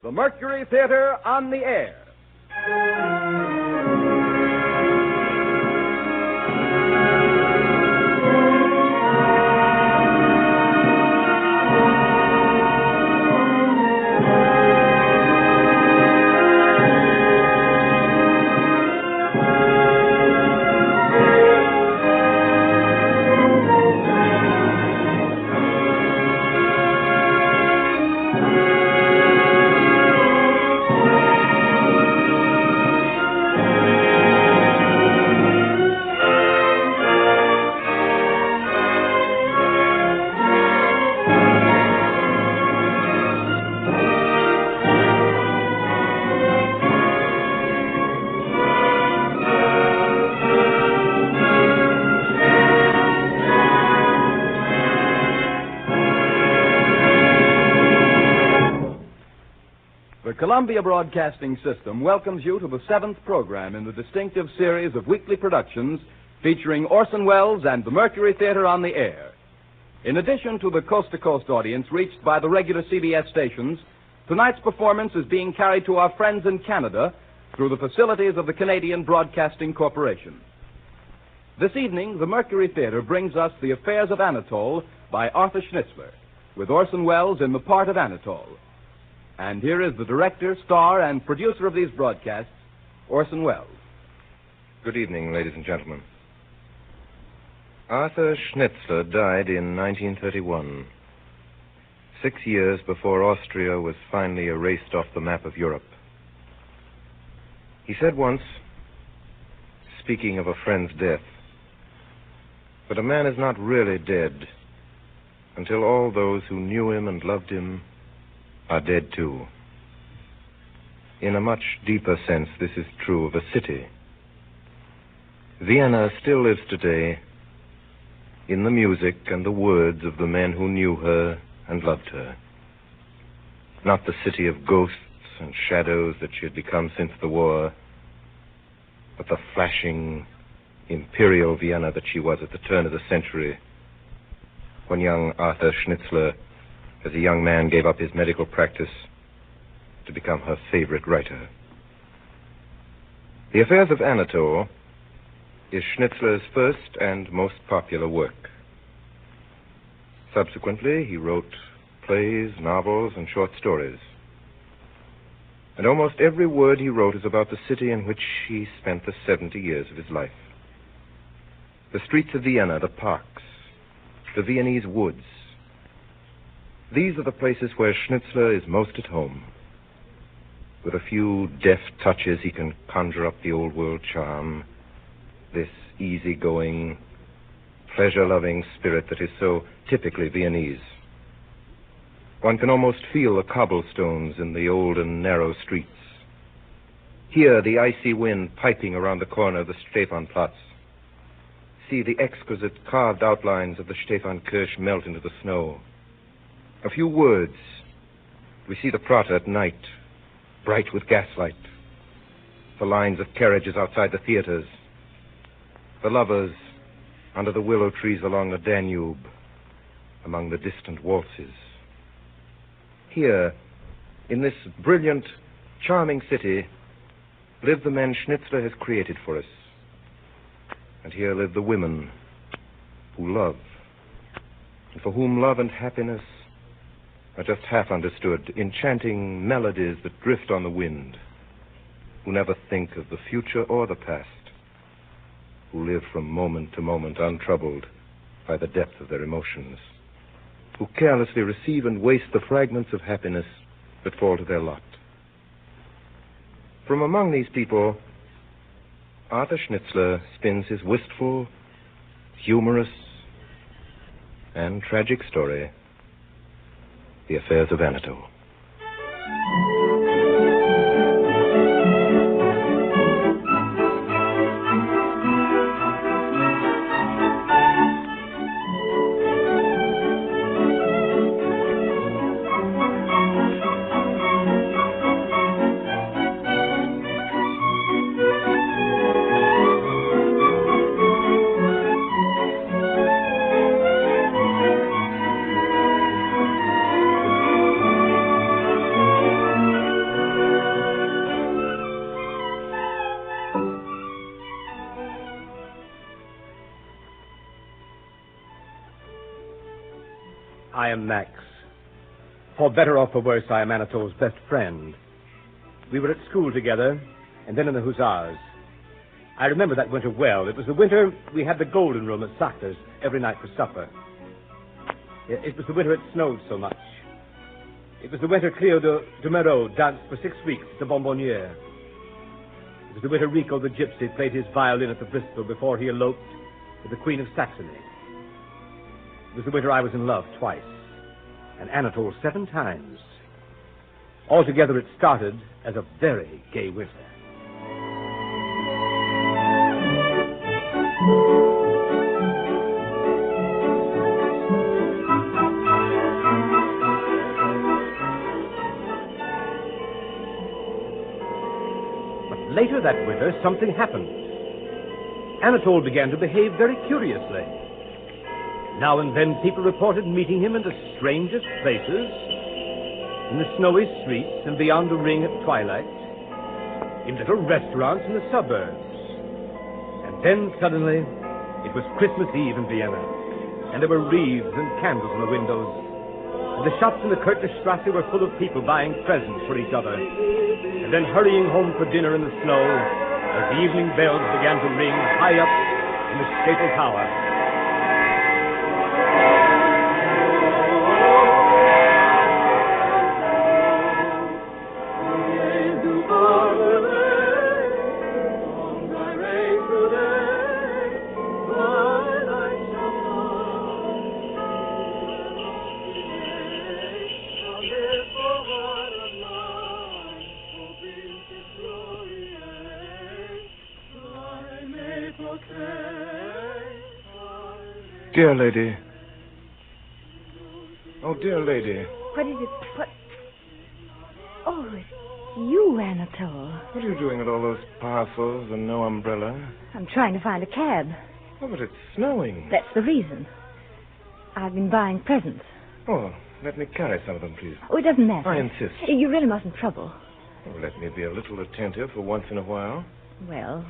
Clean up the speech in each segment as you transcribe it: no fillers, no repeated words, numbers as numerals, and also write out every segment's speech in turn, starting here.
the Mercury Theatre on the air. The Columbia Broadcasting System welcomes you to the 7th program in the distinctive series of weekly productions featuring Orson Welles and the Mercury Theatre on the air. In addition to the coast-to-coast audience reached by the regular CBS stations, tonight's performance is being carried to our friends in Canada through the facilities of the Canadian Broadcasting Corporation. This evening, the Mercury Theatre brings us The Affairs of Anatol by Arthur Schnitzler, with Orson Welles in the part of Anatol. And here is the director, star, and producer of these broadcasts, Orson Welles. Good evening, ladies and gentlemen. Arthur Schnitzler died in 1931, 6 years before Austria was finally erased off the map of Europe. He said once, speaking of a friend's death, that a man is not really dead until all those who knew him and loved him are dead too. In a much deeper sense, this is true of a city. Vienna still lives today in the music and the words of the men who knew her and loved her. Not the city of ghosts and shadows that she had become since the war, but the flashing, imperial Vienna that she was at the turn of the century, when young Arthur Schnitzler, as a young man, gave up his medical practice to become her favorite writer. The Affairs of Anatol is Schnitzler's first and most popular work. Subsequently, he wrote plays, novels, and short stories. And almost every word he wrote is about the city in which he spent the 70 years of his life. The streets of Vienna, the parks, the Viennese woods. These are the places where Schnitzler is most at home. With a few deft touches, he can conjure up the old world charm, this easygoing, pleasure-loving spirit that is so typically Viennese. One can almost feel the cobblestones in the old and narrow streets. Hear the icy wind piping around the corner of the Stephanplatz. See the exquisite carved outlines of the Stephankirche melt into the snow. A few words. We see the Prater at night, bright with gaslight. The lines of carriages outside the theaters. The lovers under the willow trees along the Danube, among the distant waltzes. Here, in this brilliant, charming city, live the men Schnitzler has created for us. And here live the women who love, and for whom love and happiness are just half understood, enchanting melodies that drift on the wind, who never think of the future or the past, who live from moment to moment untroubled by the depth of their emotions, who carelessly receive and waste the fragments of happiness that fall to their lot. From among these people, Arthur Schnitzler spins his wistful, humorous, and tragic story, The Affairs of Anatol. I am Max. For better or for worse, I am Anatol's best friend. We were at school together, and then in the Hussars. I remember that winter well. It was the winter we had the Golden Room at Sackler's every night for supper. It was the winter it snowed so much. It was the winter Cleo de Merot danced for 6 weeks at the Bonbonniere. It was the winter Rico the Gypsy played his violin at the Bristol before he eloped with the Queen of Saxony. It was the winter I was in love twice, and Anatol 7 times. Altogether, it started as a very gay winter. Later that winter, something happened. Anatol began to behave very curiously. Now and then, people reported meeting him in the strangest places, in the snowy streets and beyond the ring at twilight, in little restaurants in the suburbs. And then, suddenly, it was Christmas Eve in Vienna, and there were wreaths and candles in the windows, and the shops in the Kirchnerstrasse were full of people buying presents for each other, and then hurrying home for dinner in the snow as the evening bells began to ring high up in the Staple Tower. Dear lady. Oh, dear lady. What is it? What? Oh, it's you, Anatol. What are you doing with all those parcels and no umbrella? I'm trying to find a cab. Oh, but it's snowing. That's the reason. I've been buying presents. Oh, let me carry some of them, please. Oh, it doesn't matter. I insist. You really mustn't trouble. Oh, let me be a little attentive for once in a while. Well,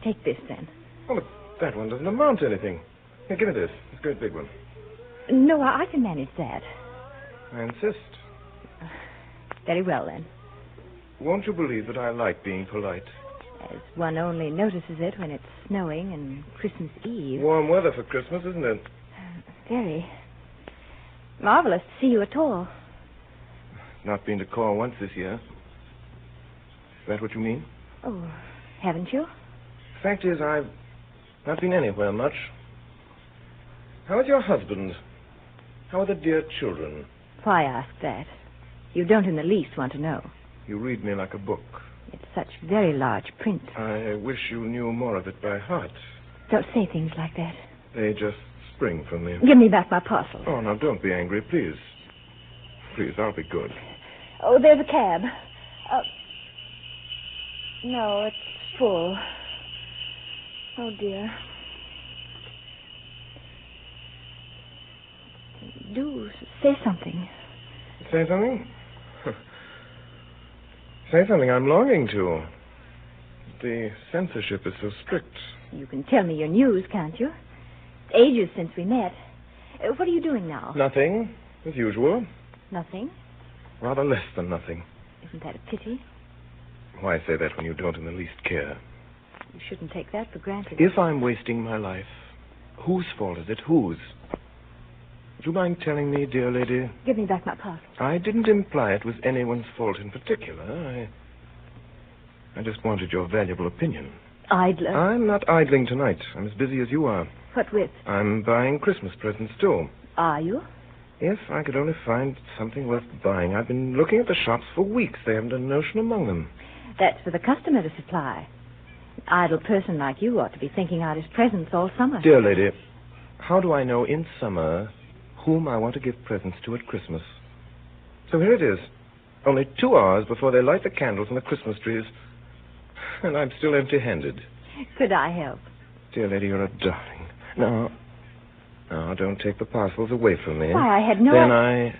take this then. Oh, but that one doesn't amount to anything. Here, give me this. It's a great big one. No, I can manage that. I insist. Very well, then. Won't you believe that I like being polite? As one only notices it when it's snowing and Christmas Eve. Warm weather for Christmas, isn't it? Very. Marvelous to see you at all. Not been to call once this year. Is that what you mean? Oh, haven't you? Fact is, I've not been anywhere much. How is your husband? How are the dear children? Why ask that? You don't in the least want to know. You read me like a book. It's such very large print. I wish you knew more of it by heart. Don't say things like that. They just spring from me. Give me back my parcel. Oh, now, don't be angry, please. Please, I'll be good. Oh, there's a cab. No, it's full. Oh, dear. Do say something. Say something? Say something I'm longing to. The censorship is so strict. You can tell me your news, can't you? It's ages since we met. What are you doing now? Nothing, as usual. Nothing? Rather less than nothing. Isn't that a pity? Why say that when you don't in the least care? You shouldn't take that for granted. If I'm wasting my life, whose fault is it? Whose? Would you mind telling me, dear lady? Give me back my parcel. I didn't imply it was anyone's fault in particular. I just wanted your valuable opinion. Idler? I'm not idling tonight. I'm as busy as you are. What with? I'm buying Christmas presents, too. Are you? If I could only find something worth buying. I've been looking at the shops for weeks. They haven't a notion among them. That's for the customer to supply. An idle person like you ought to be thinking out his presents all summer. Dear lady, how do I know in summer whom I want to give presents to at Christmas? So here it is. Only 2 hours before they light the candles on the Christmas trees. And I'm still empty-handed. Could I help? Dear lady, you're a darling. No, don't take the parcels away from me. Why, I had no... Then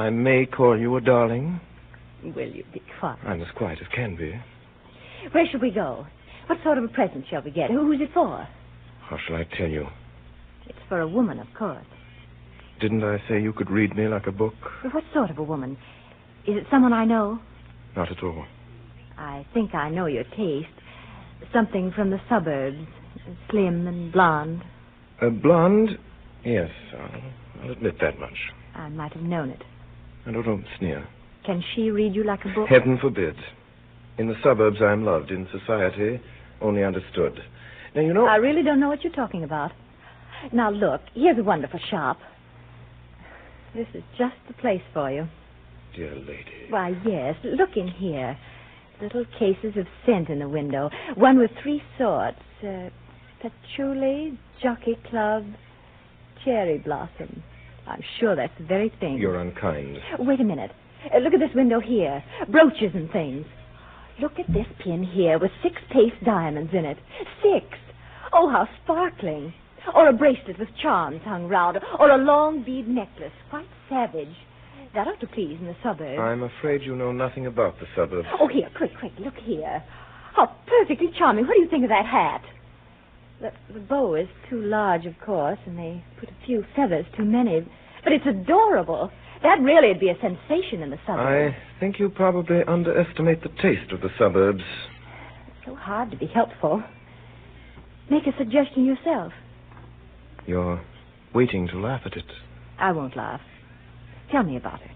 I may call you a darling. Will you be quiet? I'm as quiet as can be. Where shall we go? What sort of a present shall we get? Who's it for? How shall I tell you? It's for a woman, of course. Didn't I say you could read me like a book? But what sort of a woman? Is it someone I know? Not at all. I think I know your taste. Something from the suburbs. Slim and blonde. Blonde? Yes, I'll admit that much. I might have known it. And don't sneer. Can she read you like a book? Heaven forbid. In the suburbs, I'm loved. In society, only understood. Now, you know... I really don't know what you're talking about. Now, look, here's a wonderful shop. This is just the place for you. Dear lady. Why, yes. Look in here. Little cases of scent in the window. One with 3 sorts. Patchouli, Jockey Club, Cherry Blossom. I'm sure that's the very thing. You're unkind. Wait a minute. Look at this window here. Brooches and things. Look at this pin here with 6 paste diamonds in it. 6. Oh, how sparkling. Or a bracelet with charms hung round. Or a long bead necklace. Quite savage. That ought to please in the suburbs. I'm afraid you know nothing about the suburbs. Oh, here, quick. Look here. How perfectly charming. What do you think of that hat? The bow is too large, of course, and they put a few feathers too many. But it's adorable. That really would be a sensation in the suburbs. I think you probably underestimate the taste of the suburbs. It's so hard to be helpful. Make a suggestion yourself. You're waiting to laugh at it. I won't laugh. Tell me about her.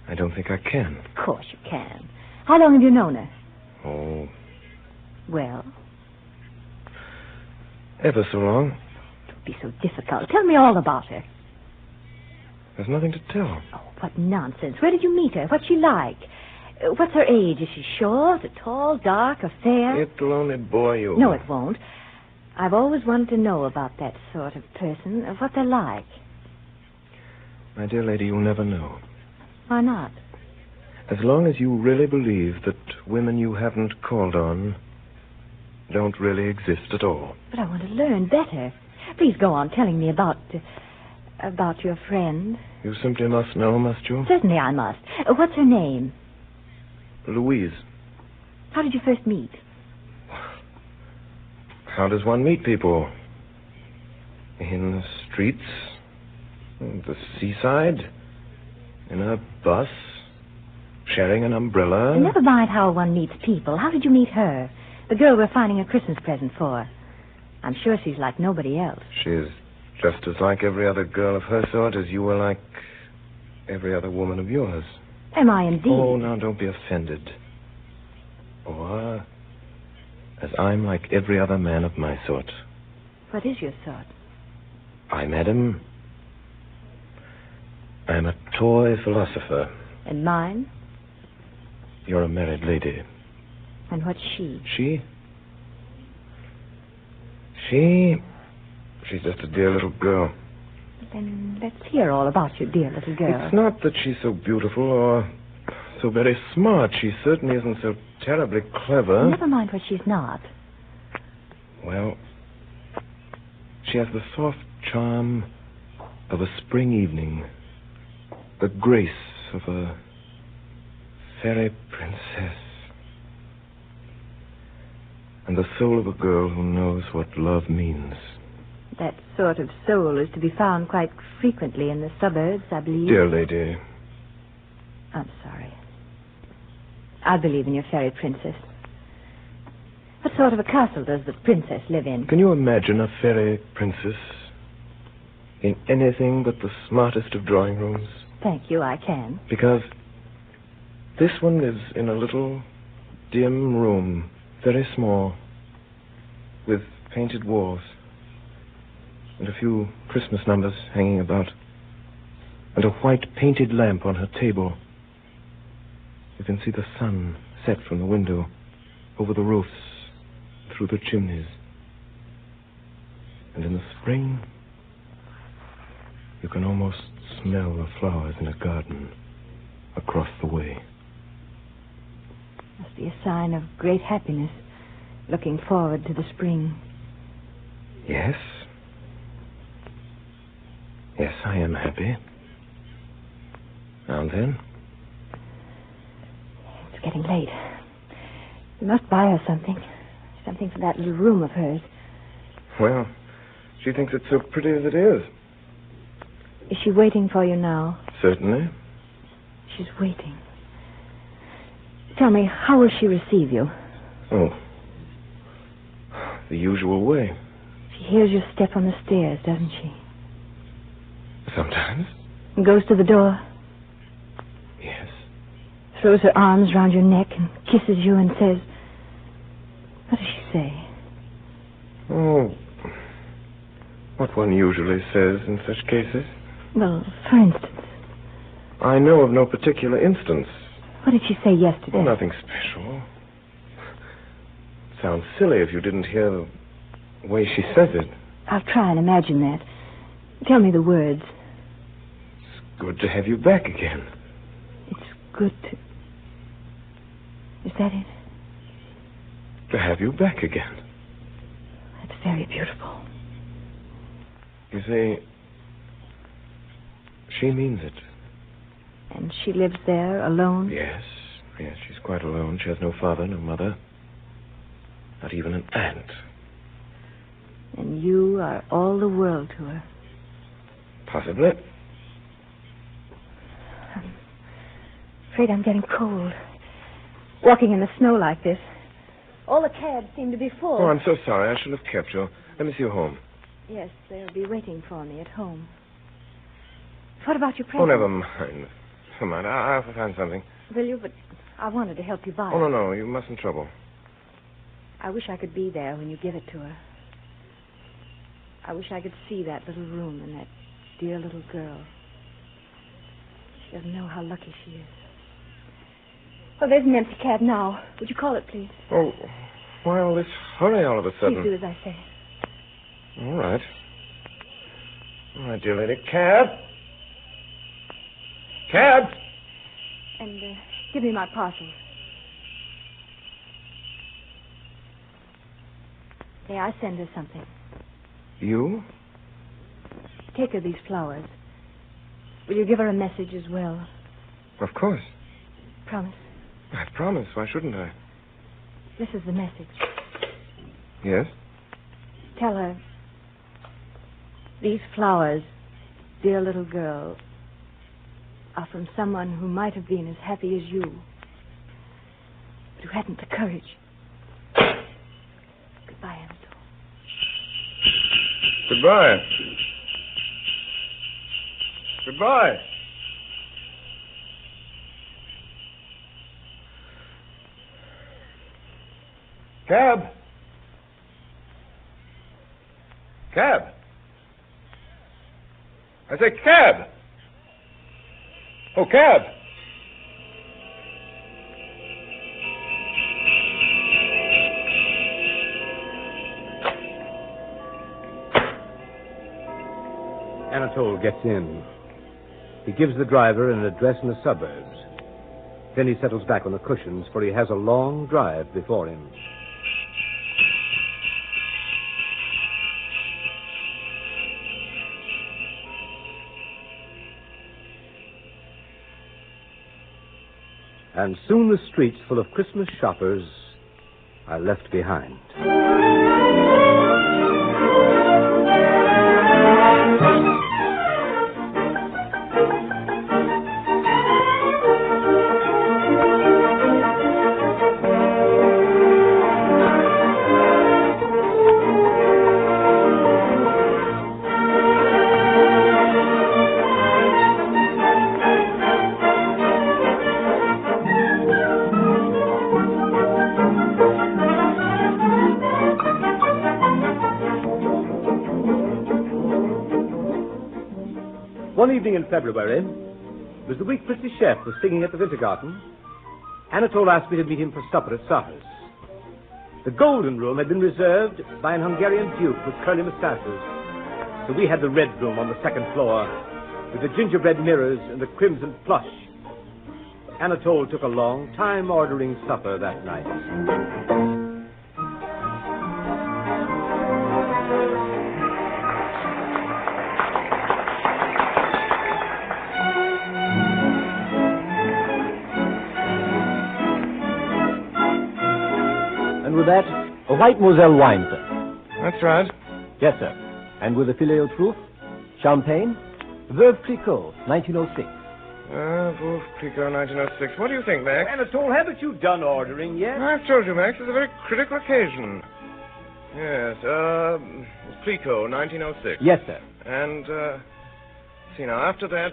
I don't think I can. Of course you can. How long have you known her? Oh, Well, ever so long. don't be so difficult. Tell me all about her. There's nothing to tell. Oh, what nonsense. Where did you meet her? What's she like? What's her age? Is she short, or tall, dark, or fair? It'll only bore you. No, it won't. I've always wanted to know about that sort of person, what they're like. My dear lady, you'll never know. Why not? As long as you really believe that women you haven't called on don't really exist at all. But I want to learn better. Please go on telling me about your friend. You simply must know, must you? Certainly I must. What's her name? Louise. How did you first meet? How does one meet people? In the streets? The seaside? In a bus? Sharing an umbrella? Never mind how one meets people. How did you meet her? The girl we're finding a Christmas present for. I'm sure she's like nobody else. She's just as like every other girl of her sort as you were like every other woman of yours. Am I indeed? Oh, now don't be offended. Or as I'm like every other man of my sort. What is your sort? I, madam, I'm a toy philosopher. And mine? You're a married lady. And what's she? She's just a dear little girl. Then let's hear all about your dear little girl. It's not that she's so beautiful or so very smart. She certainly isn't so terribly clever. Never mind what she's not. Well, she has the soft charm of a spring evening, the grace of a fairy princess, and the soul of a girl who knows what love means. That sort of soul is to be found quite frequently in the suburbs, I believe. Dear lady. I'm sorry. I believe in your fairy princess. What sort of a castle does the princess live in? Can you imagine a fairy princess in anything but the smartest of drawing rooms? Thank you, I can. Because this one lives in a little dim room, very small, with painted walls, and a few Christmas numbers hanging about, and a white painted lamp on her table. You can see the sun set from the window, over the roofs, through the chimneys. And in the spring, you can almost smell the flowers in a garden across the way. Must be a sign of great happiness, looking forward to the spring. Yes. Yes, I am happy. Now and then. It's getting late. We must buy her something. Something for that little room of hers. Well, she thinks it's so pretty as it is. Is she waiting for you now? Certainly. She's waiting. Tell me, how will she receive you? Oh. The usual way. She hears your step on the stairs, doesn't she? Sometimes. And goes to the door. Yes. Throws her arms round your neck and kisses you and says... What does she say? Oh, what one usually says in such cases. Well, for instance. I know of no particular instance. What did she say yesterday? Oh, nothing special. Sounds silly if you didn't hear the way she says it. I'll try and imagine that. Tell me the words. It's good to have you back again. It's good to... Is that it? To have you back again. That's very beautiful. You see, she means it. And she lives there alone? Yes, she's quite alone. She has no father, no mother. Not even an aunt. And you are all the world to her. Possibly. I'm afraid I'm getting cold. Walking in the snow like this. All the cabs seem to be full. Oh, I'm so sorry. I should have kept you. Let me see you home. Yes, they'll be waiting for me at home. What about your present? Oh, never mind. Never mind. I'll find something. Will you? But I wanted to help you buy it. Oh, no. You mustn't trouble. I wish I could be there when you give it to her. I wish I could see that little room and that dear little girl. She doesn't know how lucky she is. Oh, there's an empty cab now. Would you call it, please? Oh, why all this hurry all of a sudden? Please do as I say. All right. All right, dear lady. Cab! Cab! And give me my parcels. May I send her something? You? Take her these flowers. Will you give her a message as well? Of course. Promise. I promise. Why shouldn't I? This is the message. Yes? Tell her, these flowers, dear little girl, are from someone who might have been as happy as you, but who hadn't the courage. Goodbye, Anatol. Goodbye. Goodbye. Cab. Cab. I say cab. Oh, cab. Anatol gets in. He gives the driver an address in the suburbs. Then he settles back on the cushions, for he has a long drive before him. And soon the streets full of Christmas shoppers are left behind. One evening in February, it was the week Pretty Chef was singing at the Winter Garden. Anatol asked me to meet him for supper at Sarta's. The Golden Room had been reserved by an Hungarian duke with curly mustaches, so we had the Red Room on the second floor, with the gingerbread mirrors and the crimson plush. Anatol took a long time ordering supper that night. And with that, a white Moselle wine, sir. That's right. Yes, sir. And with a filet au truffe, champagne? Veuve Clicquot, 1906. Veuve Clicquot, 1906. What do you think, Max? Anatol, haven't you done ordering yet? I've told you, Max, it's a very critical occasion. Yes, Clicquot, 1906. Yes, sir. And, see now, after that,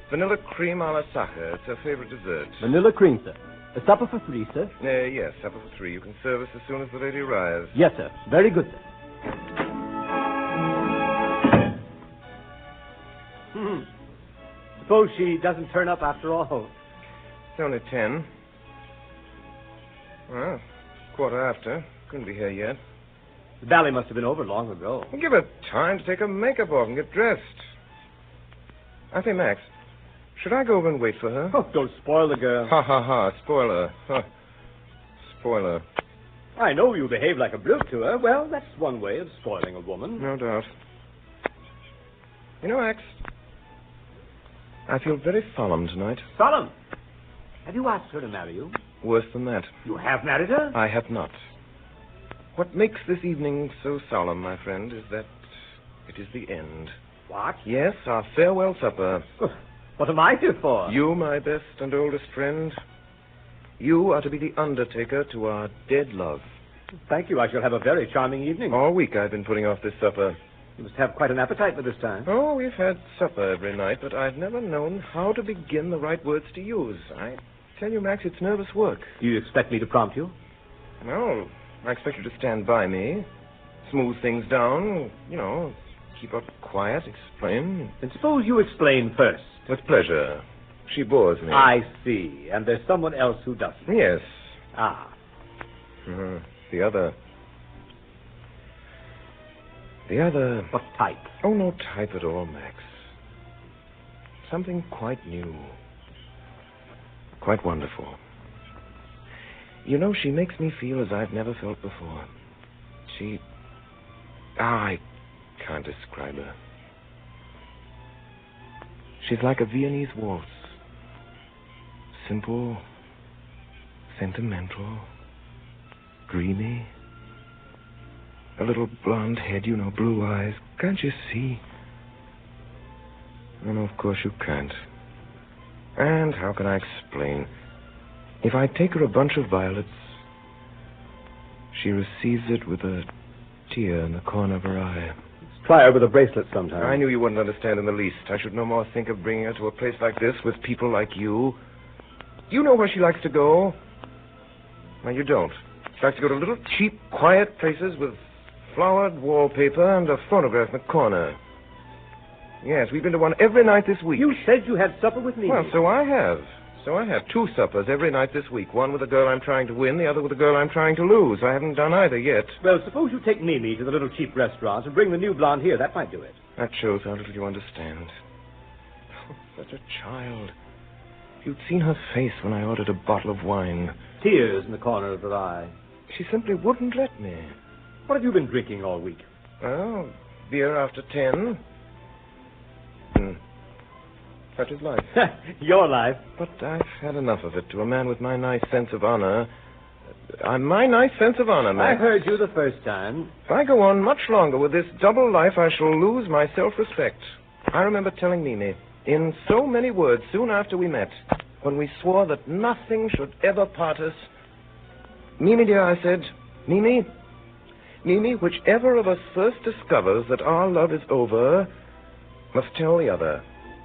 vanilla cream a la sacre. It's her favorite dessert. Vanilla cream, sir. A supper for 3, sir? Yes, supper for 3. You can serve us as soon as the lady arrives. Yes, sir. Very good, sir. Suppose she doesn't turn up after all. It's only 10. Well, quarter after. Couldn't be here yet. The ballet must have been over long ago. Well, give her time to take her makeup off and get dressed. I say, Max, should I go over and wait for her? Oh, don't spoil the girl. Ha, ha, ha. Spoiler. Huh. Spoiler. I know you behave like a brute to her. Well, that's one way of spoiling a woman. No doubt. You know, Max, I feel very solemn tonight. Solemn? Have you asked her to marry you? Worse than that. You have married her? I have not. What makes this evening so solemn, my friend, is that it is the end. What? Yes, our farewell supper. What am I here for? You, my best and oldest friend, you are to be the undertaker to our dead love. Thank you. I shall have a very charming evening. All week I've been putting off this supper. You must have quite an appetite for this time. Oh, we've had supper every night, but I've never known how to begin the right words to use. I tell you, Max, it's nervous work. Do you expect me to prompt you? No, I expect you to stand by me, smooth things down, keep up quiet, explain. Then suppose you explain first. With pleasure. She bores me. I see. And there's someone else who doesn't. Yes. Ah. The other. What type? Oh, no type at all, Max. Something quite new. Quite wonderful. You know, she makes me feel as I've never felt before. I can't describe her. She's like a Viennese waltz. Simple, sentimental, dreamy. A little blonde head, blue eyes. Can't you see? Oh, no, of course you can't. And how can I explain? If I take her a bunch of violets, she receives it with a tear in the corner of her eye. Try her with a bracelet sometime. I knew you wouldn't understand in the least. I should no more think of bringing her to a place like this with people like you. Do you know where she likes to go? No, you don't. She likes to go to little, cheap, quiet places with flowered wallpaper and a phonograph in the corner. Yes, we've been to one every night this week. You said you had supper with me. Well, so I have. 2 suppers every night this week. One with a girl I'm trying to win, the other with a girl I'm trying to lose. I haven't done either yet. Well, suppose you take Mimi to the little cheap restaurant and bring the new blonde here. That might do it. That shows how little you understand. Oh, such a child. If you'd seen her face when I ordered a bottle of wine. Tears in the corner of her eye. She simply wouldn't let me. What have you been drinking all week? Oh, beer after 10. Such is life. Your life. But I've had enough of it. To a man with my nice sense of honor. My nice sense of honor, Max. I heard you the first time. If I go on much longer with this double life, I shall lose my self-respect. I remember telling Mimi, in so many words, soon after we met, when we swore that nothing should ever part us. Mimi, dear, I said, Mimi, whichever of us first discovers that our love is over, must tell the other.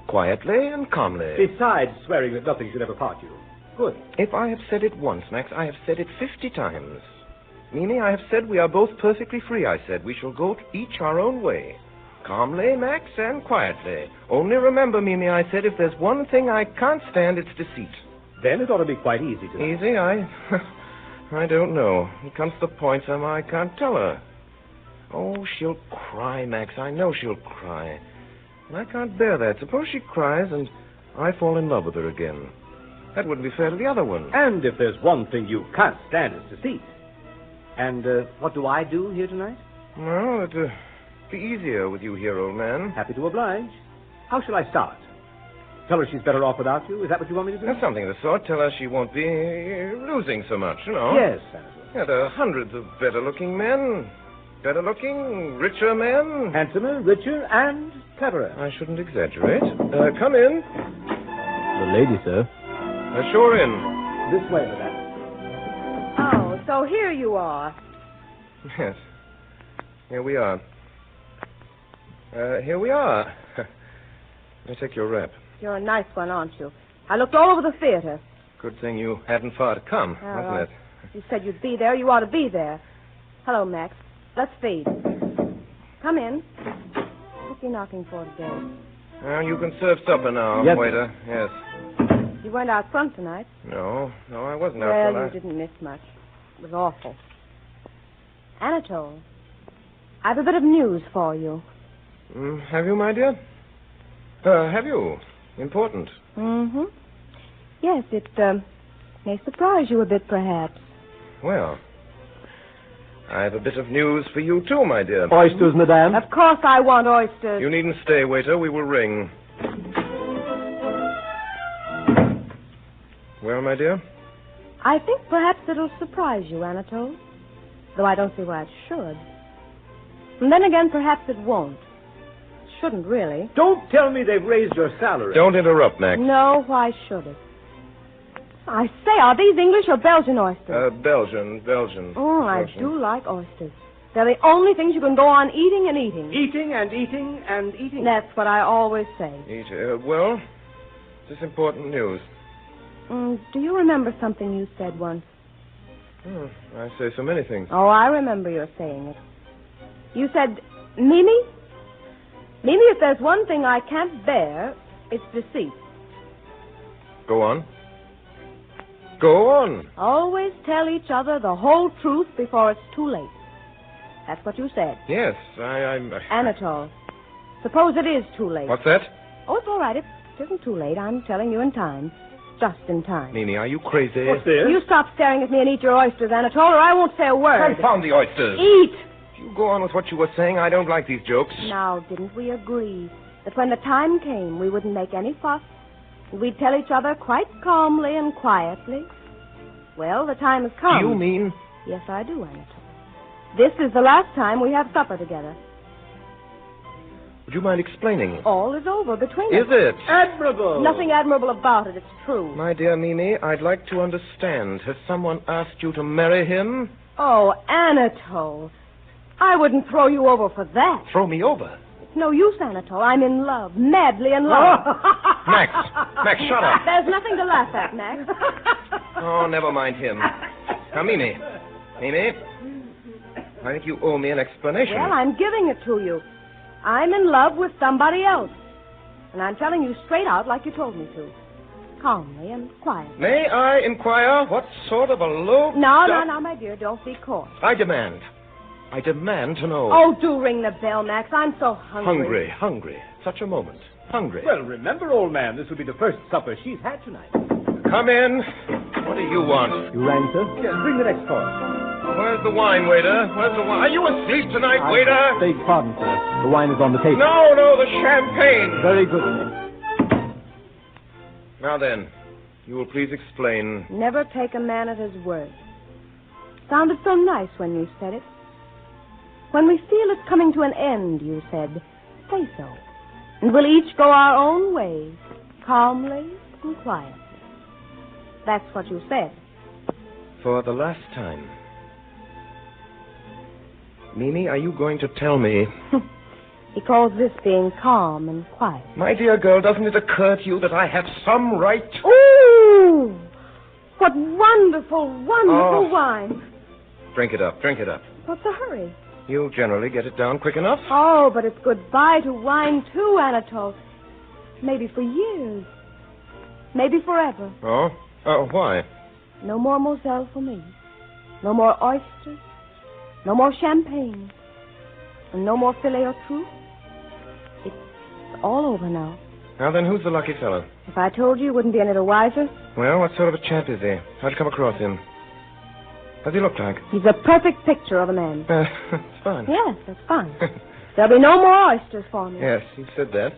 Quietly and calmly. Besides swearing that nothing should ever part you. Good. If I have said it once, Max, I have said it 50 times. Mimi, I have said we are both perfectly free, I said. We shall go each our own way. Calmly, Max, and quietly. Only remember, Mimi, I said, if there's one thing I can't stand, it's deceit. Then it ought to be quite easy to... Easy? I don't know. It comes to the point somehow I can't tell her. Oh, she'll cry, Max. I know she'll cry. And I can't bear that. Suppose she cries and I fall in love with her again. That wouldn't be fair to the other one. And if there's one thing you can't stand, it's deceit. And what do I do here tonight? Well, it'd be easier with you here, old man. Happy to oblige. How shall I start? Tell her she's better off without you? Is that what you want me to do? That's something of the sort. Tell her she won't be losing so much, Yes, Senator. Yeah, there are hundreds of better-looking men. Better looking, richer men? Handsomer, richer, and cleverer. I shouldn't exaggerate. Come in. The lady, sir. Sure in. This way, madame. Oh, so here you are. Yes. Here we are. Here we are. Let me take your wrap. You're a nice one, aren't you? I looked all over the theater. Good thing you hadn't far to come, wasn't it? You said you'd be there. You ought to be there. Hello, Max. Let's feed. Come in. What's he knocking for today? You can serve supper now, Yes. waiter. Yes. You weren't out front tonight. No, I wasn't out Well, front. you didn't miss much. It was awful. Anatol, I've a bit of news for you. Have you, my dear? Have you? Important. Mm-hmm. Yes, it may surprise you a bit, perhaps. Well, I have a bit of news for you, too, my dear. Oysters, madame. Of course I want oysters. You needn't stay, waiter. We will ring. Well, my dear? I think perhaps it'll surprise you, Anatol. Though I don't see why it should. And then again, perhaps it won't. It shouldn't, really. Don't tell me they've raised your salary. Don't interrupt, Max. No, why should it? I say, are these English or Belgian oysters? Belgian. Oh, I do like oysters. They're the only things you can go on eating and eating. Eating and eating and eating. That's what I always say. Well, this is important news. Do you remember something you said once? I say so many things. Oh, I remember your saying it. You said, Mimi, if there's one thing I can't bear, it's deceit. Go on. Go on. Always tell each other the whole truth before it's too late. That's what you said. Yes, I'm... Anatol, suppose it is too late. What's that? Oh, it's all right. It isn't too late. I'm telling you in time. Just in time. Mimi, are you crazy? What's this? You stop staring at me and eat your oysters, Anatol, or I won't say a word. Confound the oysters. Eat! You go on with what you were saying. I don't like these jokes. Now, didn't we agree that when the time came, we wouldn't make any fuss? And we'd tell each other quite calmly and quietly? Well, the time has come. You mean? Yes, I do, Anatol. This is the last time we have supper together. Would you mind explaining? All is over between Is us. it? Admirable. Nothing admirable about it. It's true. My dear Mimi, I'd like to understand. Has someone asked you to marry him? Oh, Anatol. I wouldn't throw you over for that. Throw me over. It's no use, Anatol. I'm in love. Madly in love. Max, shut up. There's nothing to laugh at, Max. Oh, never mind him. Now, Mimi, I think you owe me an explanation. Well, I'm giving it to you. I'm in love with somebody else. And I'm telling you straight out like you told me to. Calmly and quietly. May I inquire what sort of a low... No, my dear, don't be coarse. I demand to know. Oh, do ring the bell, Max. I'm so hungry. Hungry. Such a moment. Hungry. Well, remember, old man, this will be the first supper she's had tonight. Come in. What do you want? You rang, sir? Yes, bring the next course. Where's the wine, waiter? Where's the wine? Are you asleep tonight, waiter? Beg pardon, sir. The wine is on the table. No, the champagne. Very good, sir. Now then, you will please explain. Never take a man at his word. Sounded so nice when you said it. When we feel it's coming to an end, you said, say so. And we'll each go our own ways, calmly and quietly. That's what you said. For the last time. Mimi, are you going to tell me? He calls this being calm and quiet. My dear girl, doesn't it occur to you that I have some right... Ooh! What wonderful wine. Drink it up. What's the hurry? You generally get it down quick enough. Oh, but it's goodbye to wine, too, Anatol. Maybe for years. Maybe forever. Oh? Why? No more Moselle for me. No more oysters. No more champagne. And no more filet au trou. It's all over now. Now then, who's the lucky fellow? If I told you, you wouldn't be any the wiser. Well, what sort of a chap is he? How'd you come across him? What does he look like? He's a perfect picture of a man. It's fine. Yes, that's fine. There'll be no more oysters for me. Yes, you said that.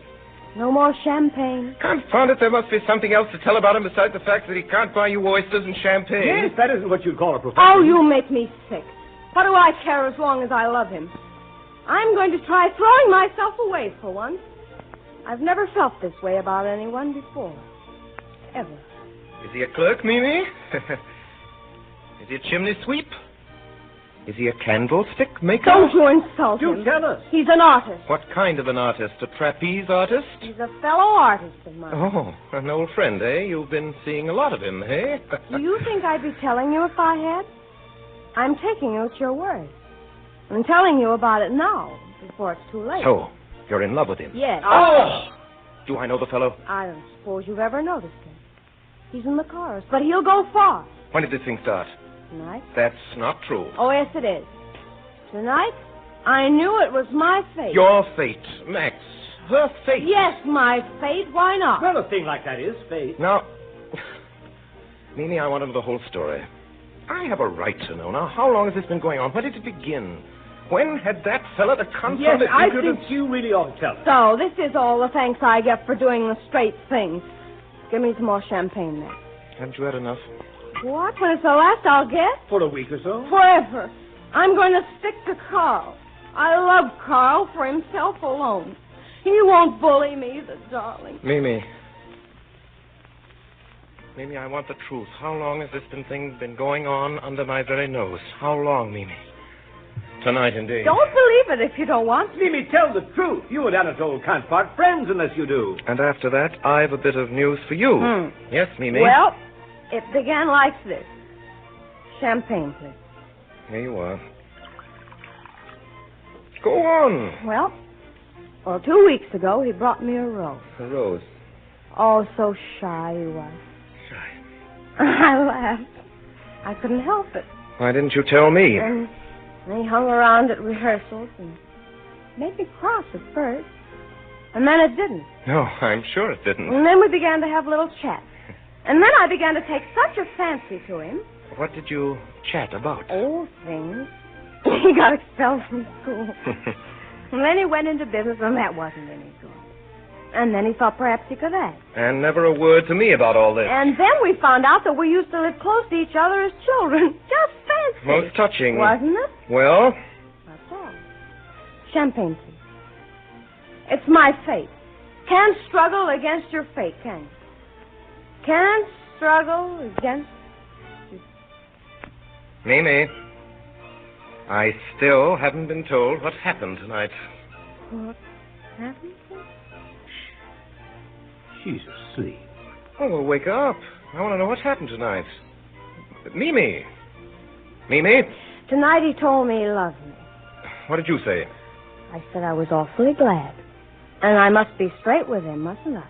No more champagne. Confound it, there must be something else to tell about him besides the fact that he can't buy you oysters and champagne. Yes, that isn't what you'd call a profession. Oh, you make me sick. What do I care as long as I love him? I'm going to try throwing myself away for once. I've never felt this way about anyone before. Ever. Is he a clerk, Mimi? Is he a chimney sweep? Is he a candlestick maker? Don't you insult him. Do tell us. He's an artist. What kind of an artist? A trapeze artist? He's a fellow artist of mine. Oh, an old friend, eh? You've been seeing a lot of him, eh? Do you think I'd be telling you if I had? I'm taking you at your word. I'm telling you about it now, before it's too late. So, you're in love with him? Yes. Oh! Do I know the fellow? I don't suppose you've ever noticed him. He's in the chorus, but he'll go far. When did this thing start? Tonight? That's not true. Oh, yes, it is. Tonight, I knew it was my fate. Your fate, Max. Her fate. Yes, my fate. Why not? Well, a thing like that is fate. Now, Mimi, I want to know the whole story. I have a right to know. Now, how long has this been going on? When did it begin? When had that fella the Yes, confounded I impudence... think you really ought to tell us. So, this is all the thanks I get for doing the straight thing. Give me some more champagne, Max. Haven't you had enough? What? When it's the last I'll get? For a week or so. Forever. I'm going to stick to Carl. I love Carl for himself alone. He won't bully me, the darling. Mimi, I want the truth. How long has this thing been going on under my very nose? How long, Mimi? Tonight, indeed. Don't believe it if you don't want to. Mimi, tell the truth. You and Anatol can't part friends unless you do. And after that, I've a bit of news for you. Yes, Mimi? Well, it began like this. Champagne, please. Here you are. Go on. Well, 2 weeks ago, he brought me a rose. A rose. Oh, so shy he was. Shy. I laughed. I couldn't help it. Why didn't you tell me? And he hung around at rehearsals and made me cross at first. And then it didn't. No, I'm sure it didn't. And then we began to have little chats. And then I began to take such a fancy to him. What did you chat about? Old things. He got expelled from school. And then he went into business, and that wasn't any good. And then he thought perhaps he could act. And never a word to me about all this. And then we found out that we used to live close to each other as children. Just fancy. Most touching. Wasn't it? Well? That's all. Champagne, please. It's my fate. Can't struggle against your fate, can you? Can't struggle against... Mimi, I still haven't been told what happened tonight. What happened? She's asleep. Oh, well, wake up. I want to know what happened tonight. Mimi. Mimi? Tonight he told me he loved me. What did you say? I said I was awfully glad. And I must be straight with him, mustn't I?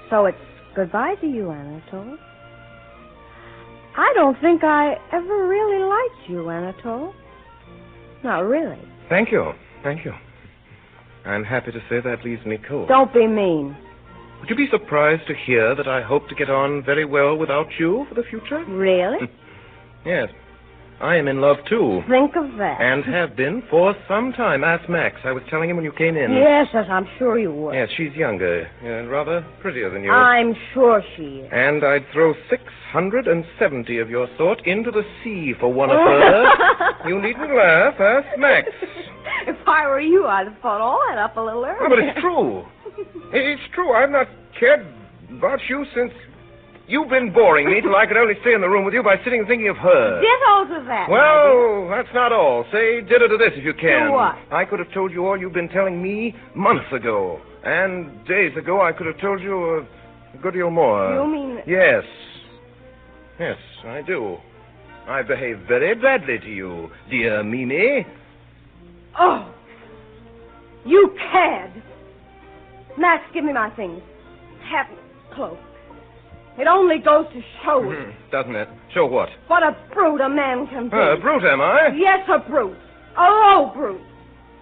So it's goodbye to you, Anatol. I don't think I ever really liked you, Anatol. Not really. Thank you. Thank you. I'm happy to say that leaves me cold. Don't be mean. Would you be surprised to hear that I hope to get on very well without you for the future? Really? Yes. I am in love, too. Think of that. And have been for some time. Ask Max. I was telling him when you came in. Yes, I'm sure you would. Yes, she's younger and rather prettier than you. I'm sure she is. And I'd throw 670 of your sort into the sea for one of her. You needn't laugh. Ask Max. If I were you, I'd have thought all that up a little earlier. Oh, but it's true. It's true. I've not cared about you since you've been boring me till I could only stay in the room with you by sitting and thinking of her. Ditto to that. Well, that's not all. Say ditto to this if you can. To what? I could have told you all you've been telling me months ago. And days ago I could have told you a good deal more. You mean... Yes. Yes, I do. I behaved very badly to you, dear Mimi. Oh, you cad. Max, give me my things. Hat and cloak. It only goes to show you. Doesn't it? Show what? What a brute a man can be. A brute, am I? Yes, a brute. A low brute.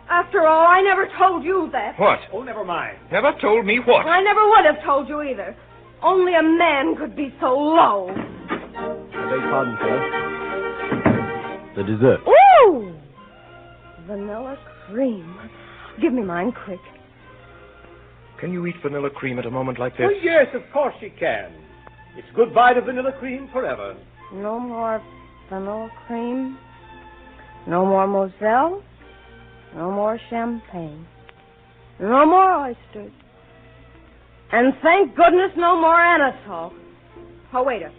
After all, I never told you that. What? Oh, never mind. Never told me what? I never would have told you either. Only a man could be so low. I beg pardon, sir. The dessert. Ooh! Vanilla cream. Give me mine quick. Can you eat vanilla cream at a moment like this? Oh, yes, of course she can. It's goodbye to vanilla cream forever. No more vanilla cream. No more Moselle. No more champagne. No more oysters. And thank goodness no more Anatol. Oh, waiter.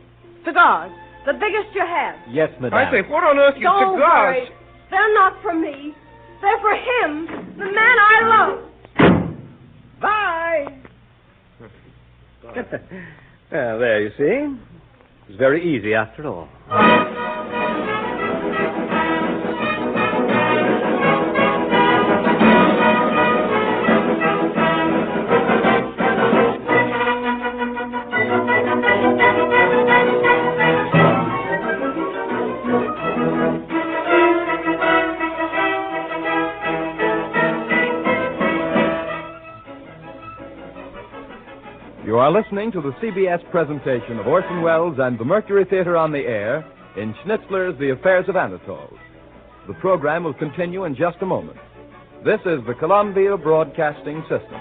Cigars. The biggest you have. Yes, madame. I think, what on earth you Don't cigars? worry. They're not for me. They're for him, the man I love. Bye. Well, there you see. It was very easy after all. You are listening to the CBS presentation of Orson Welles and the Mercury Theatre on the Air in Schnitzler's The Affairs of Anatol. The program will continue in just a moment. This is the Columbia Broadcasting System.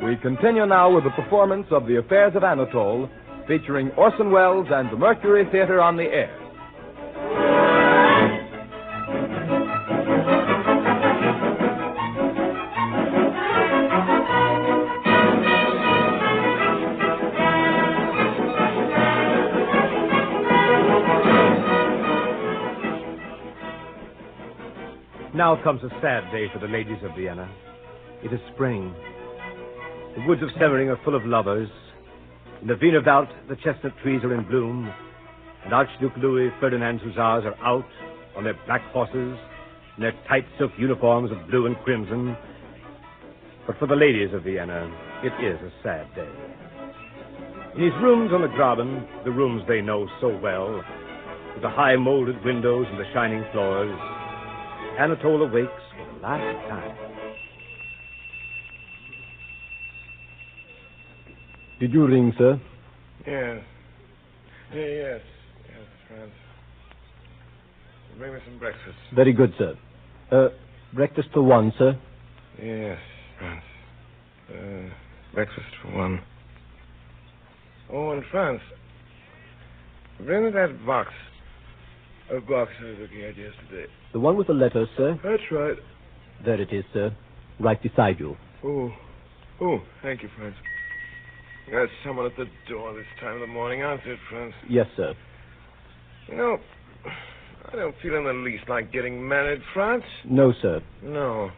We continue now with the performance of The Affairs of Anatol, featuring Orson Welles and the Mercury Theatre on the Air. Now comes a sad day for the ladies of Vienna. It is spring. The woods of Semmering are full of lovers. In the Wienerwald, the chestnut trees are in bloom, and Archduke Louis Ferdinand's hussars are out on their black horses in their tight silk uniforms of blue and crimson. But for the ladies of Vienna, it is a sad day. In his rooms on the Graben, the rooms they know so well, with the high molded windows and the shining floors, Anatol awakes for the last time. Did you ring, sir? Yes. Yes, Franz. Bring me some breakfast. Very good, sir. Breakfast for one, sir? Yes, Franz. Breakfast for one. Oh, and Franz, bring me that box. A box I was looking at yesterday. The one with the letters, sir? That's right. There it is, sir. Right beside you. Oh, thank you, Franz. There's someone at the door this time of the morning, aren't there, Franz? Yes, sir. You know, I don't feel in the least like getting married, Franz. No, sir. No.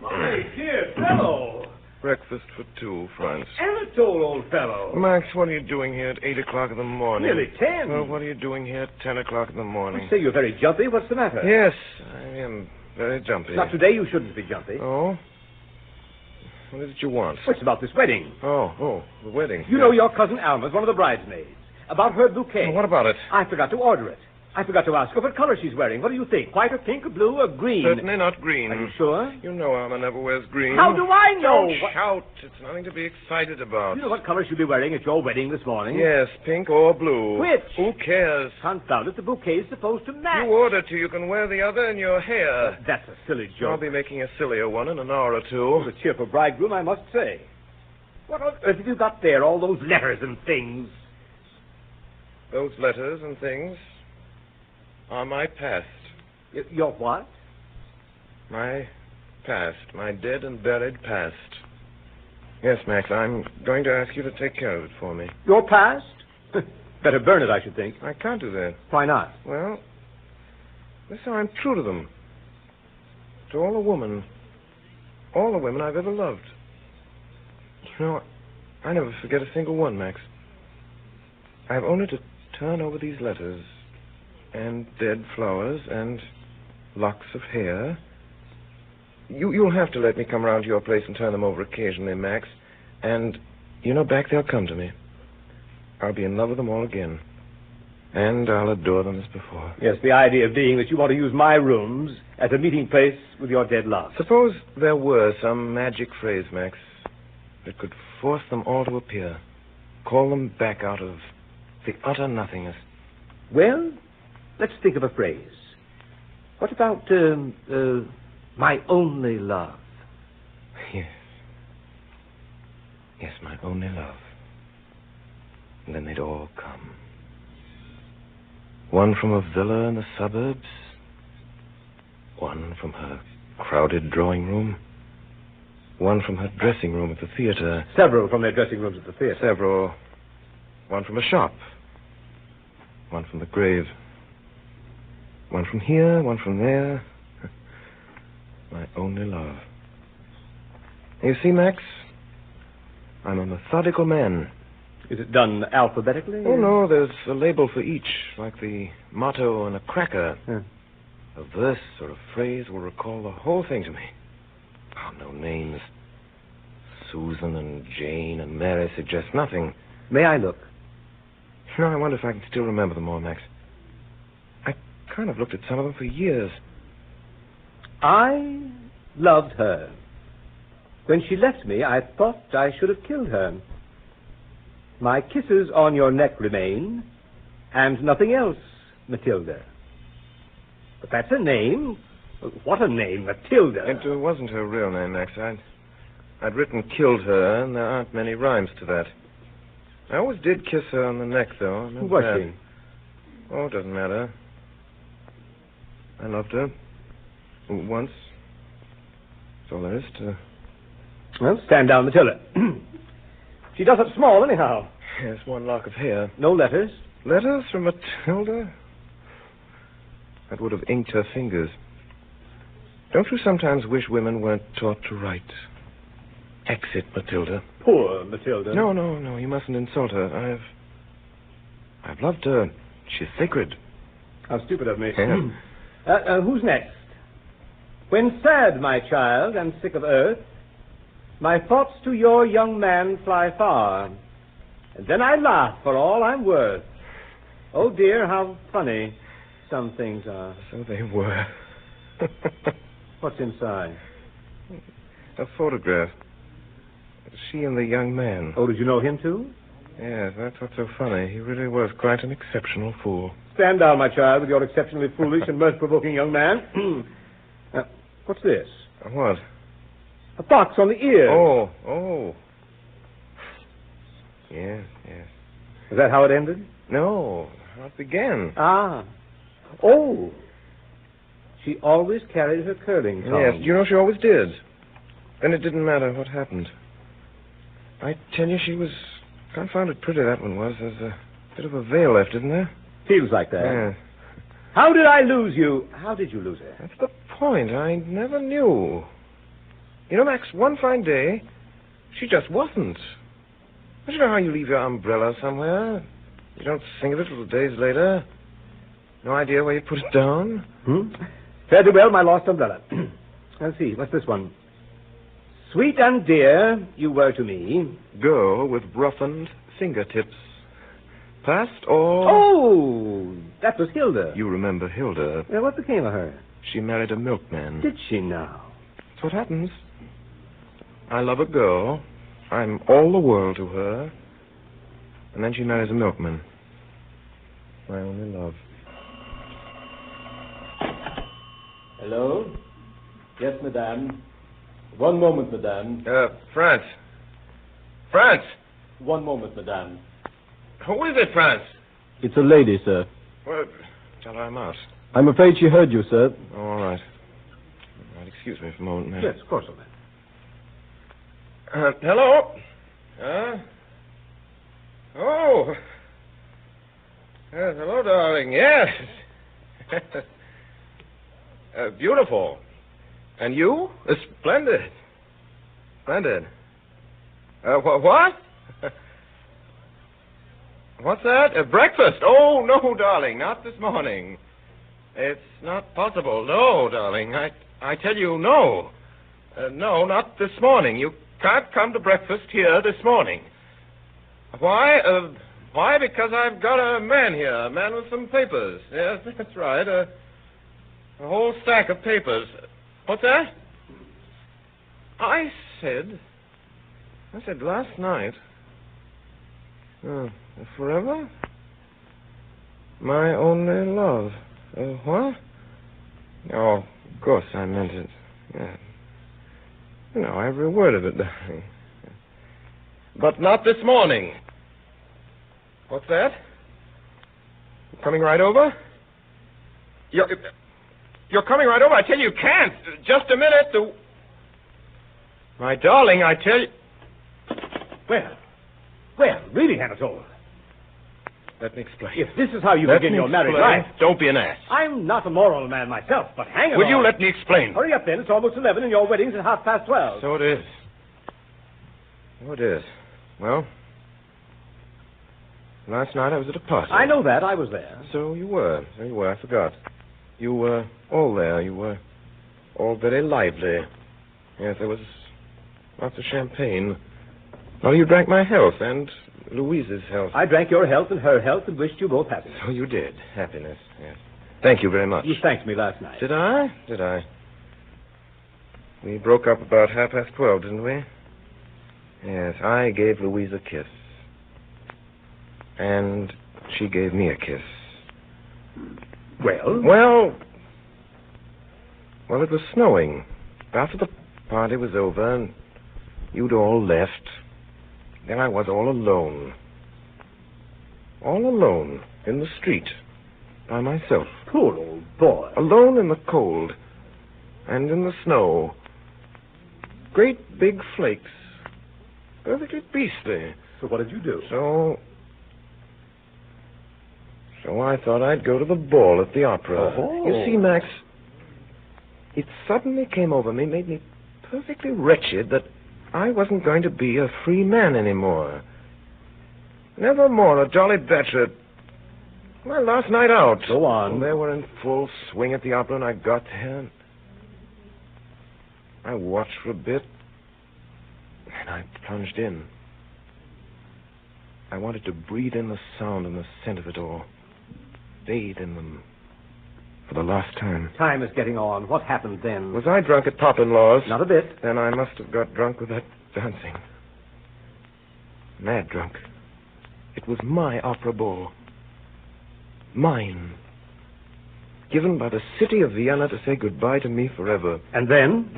My dear fellow! Breakfast for two, Franz. Anatol, old fellow! Max, what are you doing here at 8 o'clock in the morning? Nearly 10. Well, what are you doing here at 10 o'clock in the morning? You say you're very jumpy. What's the matter? Yes, I am very jumpy. Not today. You shouldn't be jumpy. Oh? What is it you want? What's about this wedding? Oh, the wedding. You know your cousin Alma's one of the bridesmaids. About her bouquet. Well, what about it? I forgot to order it. I forgot to ask her what color she's wearing. What do you think? White or pink or blue or green? Certainly not green. Are you sure? You know Alma never wears green. How do I know? Don't shout. It's nothing to be excited about. You know what color she'll be wearing at your wedding this morning? Yes, pink or blue. Which? Who cares? Confound it, the bouquet is supposed to match. You order to. You can wear the other in your hair. That's a silly I'll joke. be making a sillier one in an hour or two. A cheerful bridegroom, I must say. What on earth have you got there, all those letters and things? Those letters and things are my past. Your what? My past. My dead and buried past. Yes, Max, I'm going to ask you to take care of it for me. Your past? Better burn it, I should think. I can't do that. Why not? Well, this is how I'm true to them. To all the women I've ever loved. You know, I never forget a single one, Max. I have only to turn over these letters and dead flowers and locks of hair. You'll have to let me come round to your place and turn them over occasionally, Max. And, back they'll come to me. I'll be in love with them all again. And I'll adore them as before. Yes, the idea being that you want to use my rooms as a meeting place with your dead love. Suppose there were some magic phrase, Max, that could force them all to appear. Call them back out of the utter nothingness. Well, let's think of a phrase. What about, my only love? Yes. Yes, my only love. And then they'd all come. One from a villa in the suburbs. One from her crowded drawing room. One from her dressing room at the theater. Several from their dressing rooms at the theater. Several. One from a shop. One from the grave. One from here, one from there. My only love. You see, Max, I'm a methodical man. Is it done alphabetically? Oh, no, there's a label for each, like the motto on a cracker. Yeah. A verse or a phrase will recall the whole thing to me. Oh, no names. Susan and Jane and Mary suggest nothing. May I look? I wonder if I can still remember them all, Max. I kind of looked at some of them for years. I loved her. When she left me, I thought I should have killed her. My kisses on your neck remain, and nothing else, Matilda. But that's a name. What a name, Matilda. It wasn't her real name, Max. I'd written killed her, and there aren't many rhymes to that. I always did kiss her on the neck, though. Who was she? Oh, it doesn't matter. I loved her. Once. That's all there is to... Well, stand down, Matilda. She does it small, anyhow. Yes, one lock of hair. No letters? Letters from Matilda? That would have inked her fingers. Don't you sometimes wish women weren't taught to write? Exit, Matilda. Poor Matilda. No, you mustn't insult her. I've loved her. She's sacred. How stupid of me. Yeah. Who's next? When sad, my child, and sick of earth, my thoughts to your young man fly far, and then I laugh for all I'm worth. Oh, dear, how funny some things are. So they were. What's inside? A photograph. She and the young man. Oh, did you know him, too? Yes, that's what's so funny. He really was quite an exceptional fool. Stand down, my child, with your exceptionally foolish and mirth-provoking young man. What's this? What? A box on the ear. Oh. Yes. Is that how it ended? No, how it began. Ah. Oh. She always carried her curling tongs. Yes, she always did. And it didn't matter what happened. I tell you, she was confounded pretty, that one was. There's a bit of a veil left, isn't there? Feels like that. Yeah. How did I lose you? How did you lose her? That's the point. I never knew. Max, one fine day, she just wasn't. Don't you know how you leave your umbrella somewhere? You don't think of it till days later. No idea where you put it down? Fare thee well, my lost umbrella. Let's see, what's this one? Sweet and dear you were to me. Girl with roughened fingertips. Past all... Oh, that was Hilda. You remember Hilda. Well, what became of her? She married a milkman. Did she now? That's what happens. I love a girl. I'm all the world to her. And then she marries a milkman. My only love. Hello? Yes, madame. One moment, madame. France. France! One moment, madame. Who is it, France? It's a lady, sir. Well, tell her I'm out. I'm afraid she heard you, sir. Oh, all right. All right, excuse me for a moment, ma'am. Yes, of course, man. Hello? Oh. Yes, hello, darling. Yes. Beautiful. And you? Splendid. Splendid. What? What's that? Breakfast? Oh, no, darling, not this morning. It's not possible. No, darling, I tell you, no. No, not this morning. You can't come to breakfast here this morning. Why? Why? Because I've got a man here, a man with some papers. Yes, that's right, a whole stack of papers. What's that? I said last night. Forever? My only love. What? Oh, of course I meant it. Yeah. You know, every word of it, darling. But not this morning. What's that? Coming right over? You're coming right over? I tell you can't. Just a minute. My darling, I tell you... Well, really, Anatol. Let me explain. If this is how you begin your married life... Don't be an ass. I'm not a moral man myself, but hang it Will all. you let me explain? Hurry up, then. It's almost 11, and your wedding's at 12:30. So it is. So it is. Well, last night I was at a party. I know that. I was there. So you were. I forgot. You were all there. You were all very lively. Yes, there was lots of champagne. Well, you drank my health and Louise's health. I drank your health and her health and wished you both happiness. So you did. Happiness, yes. Thank you very much. You thanked me last night. Did I? We broke up about 12:30, didn't we? Yes, I gave Louise a kiss. And she gave me a kiss. Well? Well, it was snowing. After the party was over and you'd all left, then I was all alone. All alone in the street by myself. Poor old boy. Alone in the cold and in the snow. Great big flakes. Perfectly beastly. So what did you do? So I thought I'd go to the ball at the opera. Oh. You see, Max, it suddenly came over me, made me perfectly wretched that I wasn't going to be a free man anymore. Never more a jolly bachelor. My last night out. Go on. They were in full swing at the opera, and I got there. I watched for a bit, and I plunged in. I wanted to breathe in the sound and the scent of it all. Bathe in them for the last time. Time is getting on. What happened then? Was I drunk at Pop-in-Law's? Not a bit. Then I must have got drunk with that dancing. Mad drunk. It was my opera ball. Mine. Given by the city of Vienna to say goodbye to me forever. And then?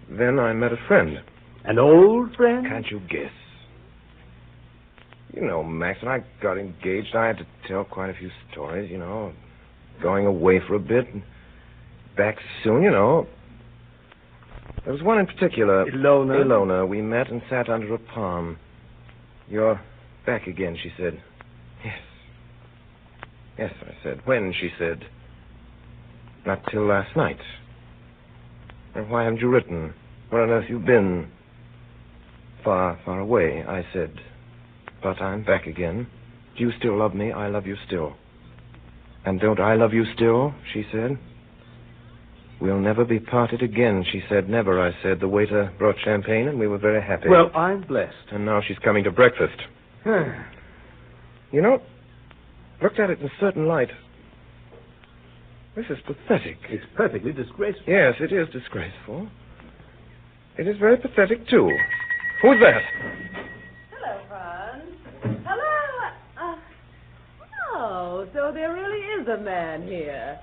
Then I met a friend. An old friend? Can't you guess? You know, Max, when I got engaged, I had to tell quite a few stories, you know. Going away for a bit and back soon, you know. There was one in particular. Ilona. We met and sat under a palm. You're back again, she said. Yes. Yes, I said. When, she said. Not till last night. And why haven't you written? Where on earth you been? Far, far away, I said. But I'm back again. Do you still love me? I love you still. And don't I love you still? She said. We'll never be parted again, she said. Never, I said. The waiter brought champagne, and we were very happy. Well, I'm blessed. And now she's coming to breakfast. You know, looked at it in a certain light. This is pathetic. It's perfectly disgraceful. Yes, it is disgraceful. It is very pathetic, too. Who's that? Hello, Franz. Hello. Oh, so there really is a man here.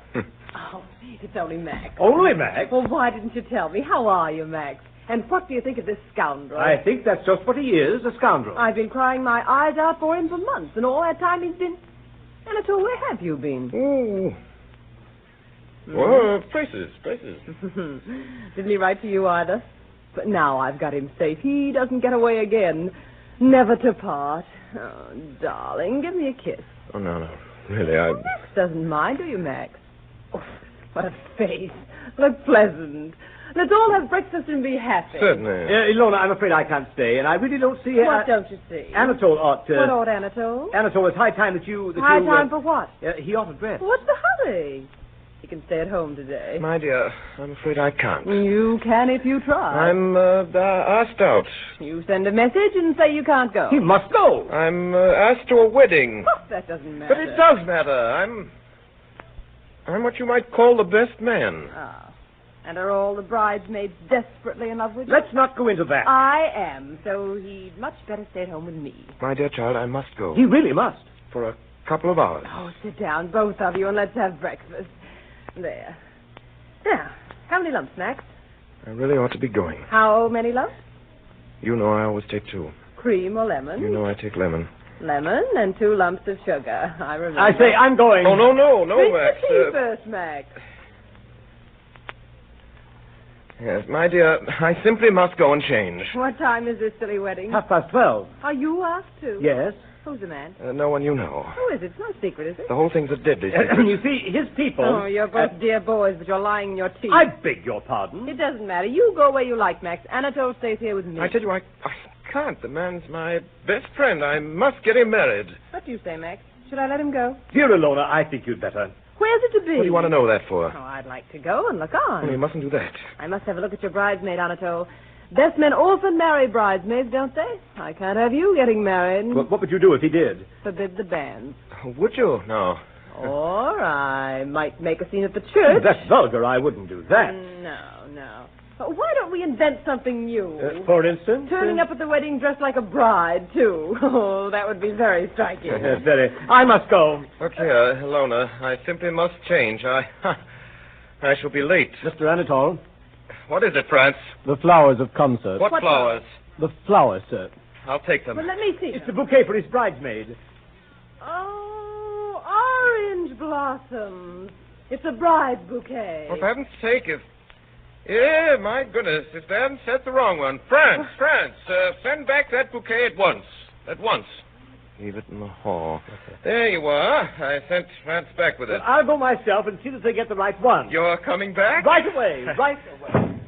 Oh, it's only Max. Only Max? Well, why didn't you tell me? How are you, Max? And what do you think of this scoundrel? I think that's just what he is, a scoundrel. I've been crying my eyes out for him for months, and all that time he's been... Anatol, where have you been? Oh. Well, places. Didn't he write to you either? But now I've got him safe. He doesn't get away again. Never to part. Oh, darling, give me a kiss. Oh, no. Really, I... Max doesn't mind, do you, Max? Oh, what a face. Look pleasant. Let's all have breakfast and be happy. Certainly. Ilona, I'm afraid I can't stay, and I really don't see... What don't you see? Anatol ought to... What ought Anatol? Anatol, it's high time that you... High time for what? He ought to dress. What's the hurry? You can stay at home today. My dear, I'm afraid I can't. You can if you try. I'm asked out. You send a message and say you can't go. He must go. I'm asked to a wedding. Oh, that doesn't matter. But it does matter. I'm what you might call the best man. Ah. And are all the bridesmaids desperately in love with you? Let's not go into that. I am, so he'd much better stay at home with me. My dear child, I must go. He really must. For a couple of hours. Oh, sit down, both of you, and let's have breakfast. There. Now, how many lumps, Max? I really ought to be going. How many lumps? You know I always take 2. Cream or lemon? You know I take lemon. Lemon and 2 lumps of sugar. I remember. I say, I'm going. Oh, no, Drink Max. the tea first, Max. Yes, my dear, I simply must go and change. What time is this silly wedding? 12:30. Are you asked to? Yes. Who's the man? No one you know. Who is it? It's no secret, is it? The whole thing's a deadly secret. You see, his people... Oh, you're both dear boys, but you're lying in your teeth. I beg your pardon. It doesn't matter. You go where you like, Max. Anatol stays here with me. I tell you, I can't. The man's my best friend. I must get him married. What do you say, Max? Should I let him go? Dear Ilona, I think you'd better. Where's it to be? What do you want to know that for? Oh, I'd like to go and look on. Oh, you mustn't do that. I must have a look at your bridesmaid, Anatol. Best men often marry bridesmaids, don't they? I can't have you getting married. Well, what would you do if he did? Forbid the banns. Would you? No. Or I might make a scene at the church. That's vulgar. I wouldn't do that. No. Why don't we invent something new? For instance? Turning up at the wedding dressed like a bride, too. Oh, that would be very striking. Yes, very. I must go. Look here, Ilona. I simply must change. I shall be late. Mr. Anatol, What is it, France? the flowers have come, sir. What flowers? The flowers, sir. I'll take them. Well, let me see. It's a bouquet for his bridesmaid. Oh, orange blossoms. It's a bride bouquet. For heaven's sake, my goodness, if they haven't set the wrong one. France, send back that bouquet at once. At once. Leave it in the hall. Okay. There you are. I sent France back with it. Well, I'll go myself and see that they get the right one. You're coming back? Right away. Right away.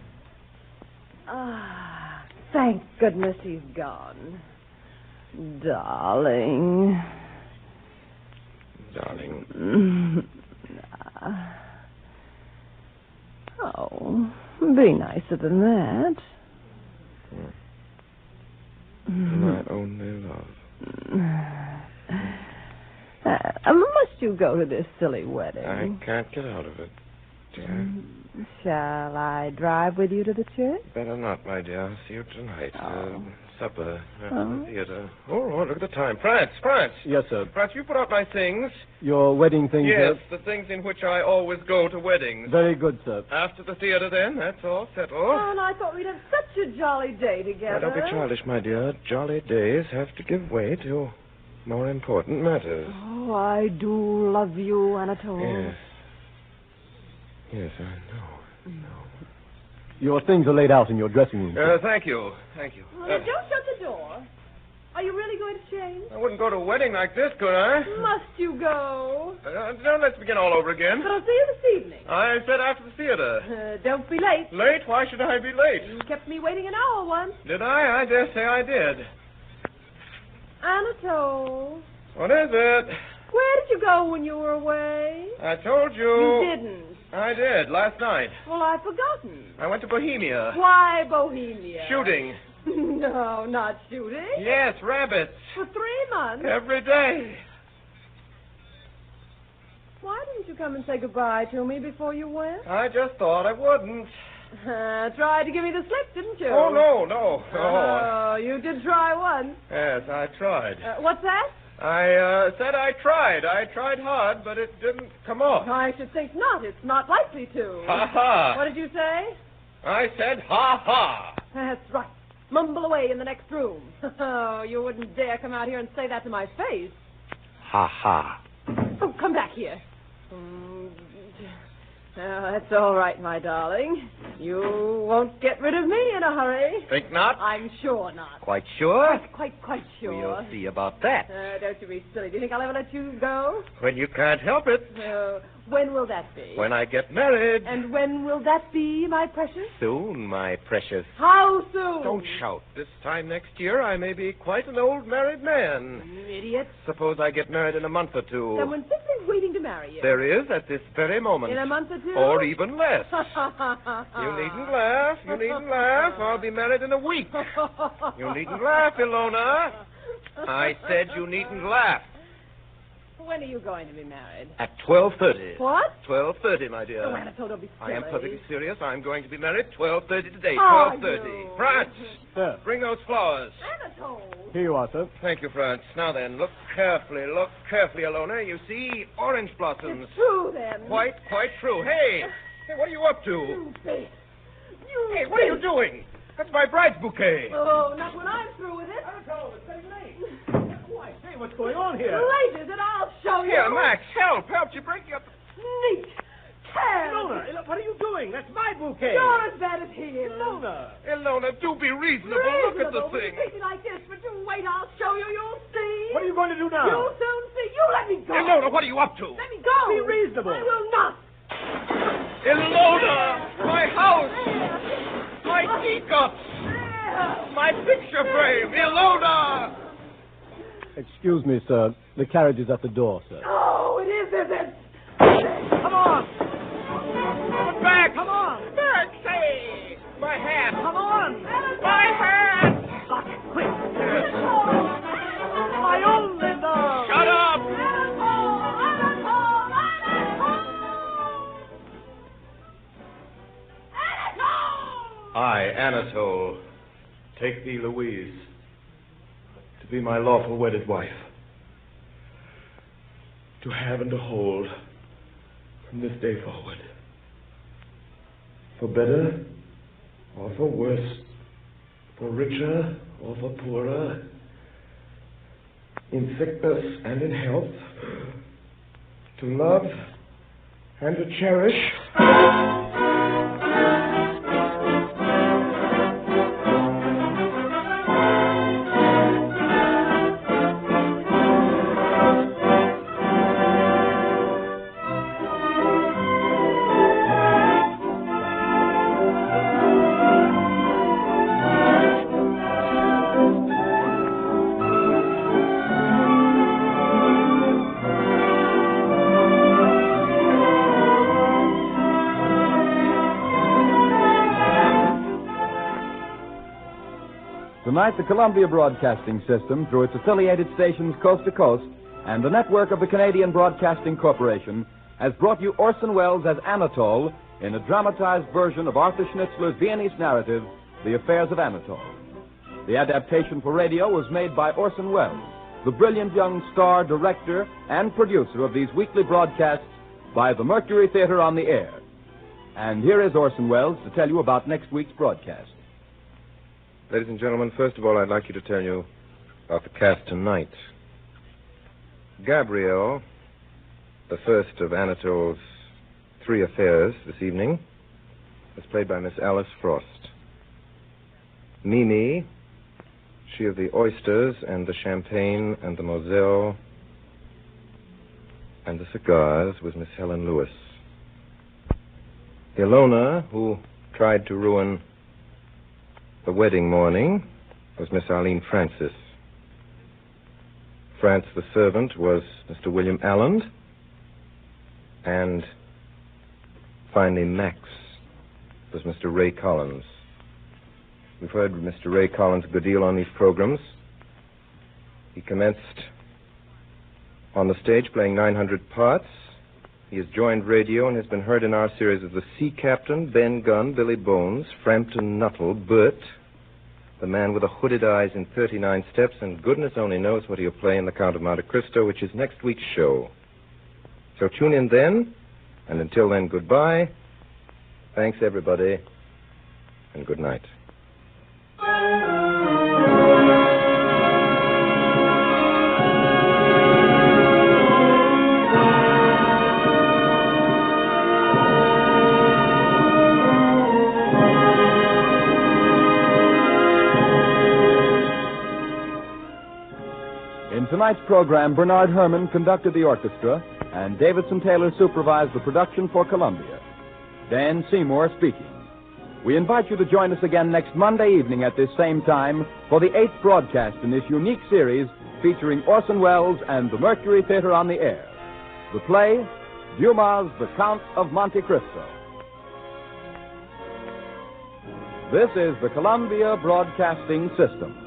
Ah, thank goodness he's gone. Darling. Oh, be nicer than that. My only love. Must you go to this silly wedding? I can't get out of it, dear. Shall I drive with you to the church? Better not, my dear. I'll see you tonight. Oh. Supper at the theater. Oh, look at the time. France. Yes, sir. France, you put out my things. Your wedding things, Yes, sir? the things in which I always go to weddings. Very good, sir. After the theater, then. That's all settled. Oh, and I thought we'd have such a jolly day together. Now, don't be childish, my dear. Jolly days have to give way to more important matters. Oh, I do love you, Anatol. Yes, I know. Your things are laid out in your dressing room, sir. Thank you. Well, don't shut the door. Are you really going to change? I wouldn't go to a wedding like this, could I? Must you go? Now, let's begin all over again. But I'll see you this evening. I said after the theater. Don't be late. Late? Why should I be late? You kept me waiting an hour once. Did I? I dare say I did. Anatol, What is it? where did you go when you were away? I told you. You didn't. I did, last night. Well, I've forgotten. I went to Bohemia. Why Bohemia? Shooting. No, not shooting. Yes, rabbits. For 3 months. Every day. Why didn't you come and say goodbye to me before you went? I just thought I wouldn't. Tried to give me the slip, didn't you? Oh, no. Oh, you did try once. Yes, I tried. What's that? I said I tried. I tried hard, but it didn't come off. I should think not. It's not likely to. Ha ha. What did you say? I said ha ha. That's right. Mumble away in the next room. Oh, you wouldn't dare come out here and say that to my face. Ha ha. Oh, come back here. Oh, that's all right, my darling. You won't get rid of me in a hurry. Think not? I'm sure not. Quite sure? Quite sure. We'll see about that. Don't you be silly. Do you think I'll ever let you go? When you can't help it. When will that be? When I get married. And when will that be, my precious? Soon, my precious. How soon? Don't shout. This time next year, I may be quite an old married man. You idiot. Suppose I get married in a month or two. Someone simply waiting to marry you. There is at this very moment. In a month or two? Or even less. You needn't laugh. You needn't laugh. I'll be married in a week. You needn't laugh, Ilona. I said you needn't laugh. When are you going to be married? At 12:30. What? 12:30, my dear. Oh, Anatol, don't be silly. I am perfectly serious. I'm going to be married 12:30 today. Are 12:30. you? France, Sir. bring those flowers. Anatol. Here you are, sir. Thank you, France. Now then, look carefully, Ilona. You see orange blossoms. It's true, then. Quite true. Hey, what are you up to? You bitch. Hey, what are you doing? That's my bride's bouquet. Oh, not when I'm through with it. Anatol, it's getting late. Why, say, what's going on here? Late is it? I'll show you. Here, Max, help. You're breaking up. Neat. Ilona, what are you doing? That's my bouquet. You're as bad as he is. Ilona, do be reasonable. Look at the thing. You like this, but you wait. I'll show you. You'll see. What are you going to do now? You'll soon see. You let me go. Ilona, what are you up to? Let me go. Be reasonable. I will not. Ilona, my house, my teacups, my picture frame. Ilona. Excuse me, sir. The carriage is at the door, sir. Oh, it is it? Come on. Put back. Come on. Back, say. My hat. Come on. My hat. Lock it, quick. My only love. Shut up. I, Anatol, take thee, Louise, to be my lawful wedded wife, to have and to hold from this day forward, for better or for worse, for richer or for poorer, in sickness and in health, to love and to cherish. Tonight, the Columbia Broadcasting System, through its affiliated stations coast to coast, and the network of the Canadian Broadcasting Corporation, has brought you Orson Welles as Anatol in a dramatized version of Arthur Schnitzler's Viennese narrative, The Affairs of Anatol. The adaptation for radio was made by Orson Welles, the brilliant young star, director, and producer of these weekly broadcasts by the Mercury Theatre on the air. And here is Orson Welles to tell you about next week's broadcast. Ladies and gentlemen, first of all, I'd like you to tell you about the cast tonight. Gabrielle, the first of Anatol's three affairs this evening, is played by Miss Alice Frost. Mimi, she of the oysters and the champagne and the Moselle and the cigars, was Miss Helen Lewis. Ilona, who tried to ruin the wedding morning, was Miss Arlene Francis. France the servant was Mr. William Alland. And finally, Max was Mr. Ray Collins. We've heard Mr. Ray Collins a good deal on these programs. He commenced on the stage playing 900 parts. He has joined radio and has been heard in our series of The Sea Captain, Ben Gunn, Billy Bones, Frampton Nuttall, Bert, the man with the hooded eyes in 39 Steps, and goodness only knows what he'll play in The Count of Monte Cristo, which is next week's show. So tune in then, and until then, goodbye. Thanks, everybody, and good night. tonight's program, Bernard Herrmann conducted the orchestra, and Davidson Taylor supervised the production for Columbia. Dan Seymour speaking. We invite you to join us again next Monday evening at this same time for the 8th broadcast in this unique series featuring Orson Welles and the Mercury Theatre on the air. The play, Dumas' The Count of Monte Cristo. This is the Columbia Broadcasting System.